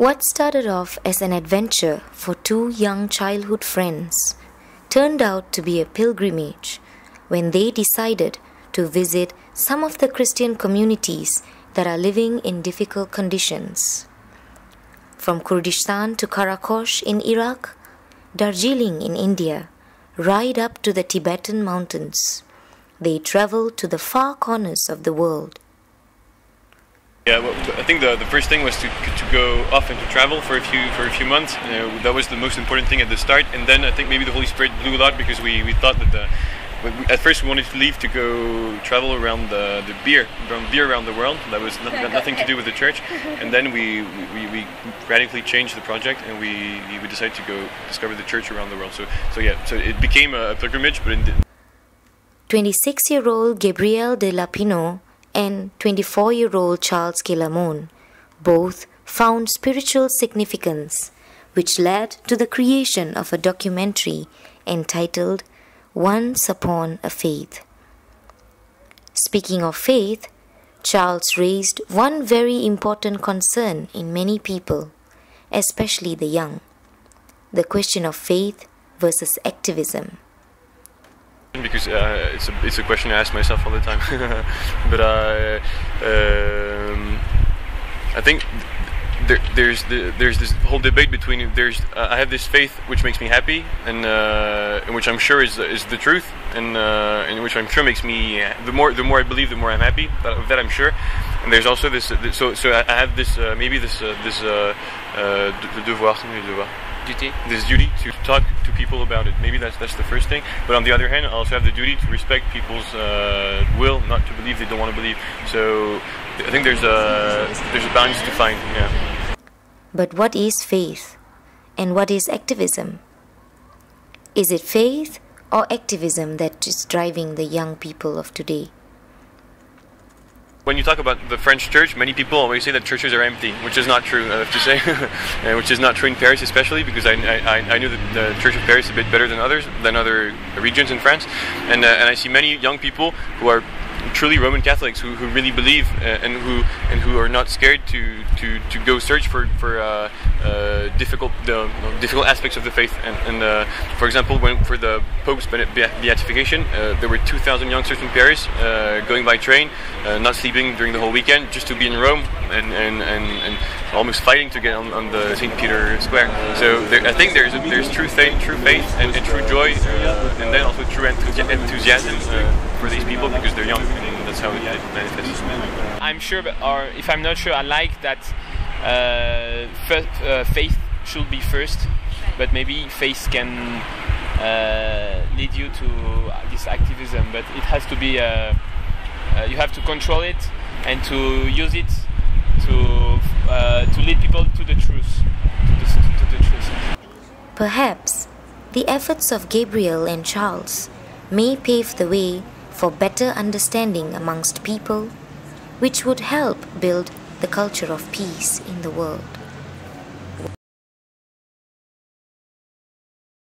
What started off as an adventure for two young childhood friends turned out to be a pilgrimage when they decided to visit some of the Christian communities that are living in difficult conditions. From Kurdistan to Qaraqosh in Iraq, Darjeeling in India, right up to the Tibetan mountains, they traveled to the far corners of the world. Yeah, well, I think the first thing was to go off and to travel for a few months. That was the most important thing at the start, and then I think maybe the Holy Spirit blew a lot because we thought that at first we wanted to leave to go travel around the beer around the world. That was nothing to do with the church, and then we radically changed the project and we decided to go discover the church around the world. So it became a pilgrimage, but it 26-year-old Gabriel de Lepinau and 24-year-old Charles Guilhamon both found spiritual significance, which led to the creation of a documentary entitled Once Upon a Faith. Speaking of faith, Charles raised one very important concern in many people, especially the young: the question of faith versus activism. Because it's a question I ask myself all the time. But I think there's this whole debate between I have this faith which makes me happy and which I'm sure is the truth, and which I'm sure makes me the more I believe, the more I'm happy. Of that I'm sure. And there's also this so I have this this duty to talk to people about it. Maybe that's the first thing. But on the other hand, I also have the duty to respect people's will not to believe they don't want to believe. So I think there's a balance to find. Yeah. But what is faith, and what is activism? Is it faith or activism that is driving the young people of today? When you talk about the French church, many people always say that churches are empty, which is not true, I have to say. Which is not true in Paris especially, because I knew the Church of Paris a bit better than other regions in France. And I see many young people who are truly Roman Catholics who really believe and who are not scared to go search for difficult aspects of the faith. And for example, for the Pope's beatification, there were 2,000 youngsters in Paris going by train, not sleeping during the whole weekend, just to be in Rome and almost fighting to get on the St. Peter Square. So I think there's true faith and true joy, and then also true enthusiasm for these people because they're young, and that's how it manifests. I'm sure, or if I'm not sure, I like that faith should be first, but maybe faith can lead you to this activism, but it has to be you have to control it and to use it to lead people to the truth, to the truth. Perhaps the efforts of Gabriel and Charles may pave the way for better understanding amongst people, which would help build the culture of peace in the world.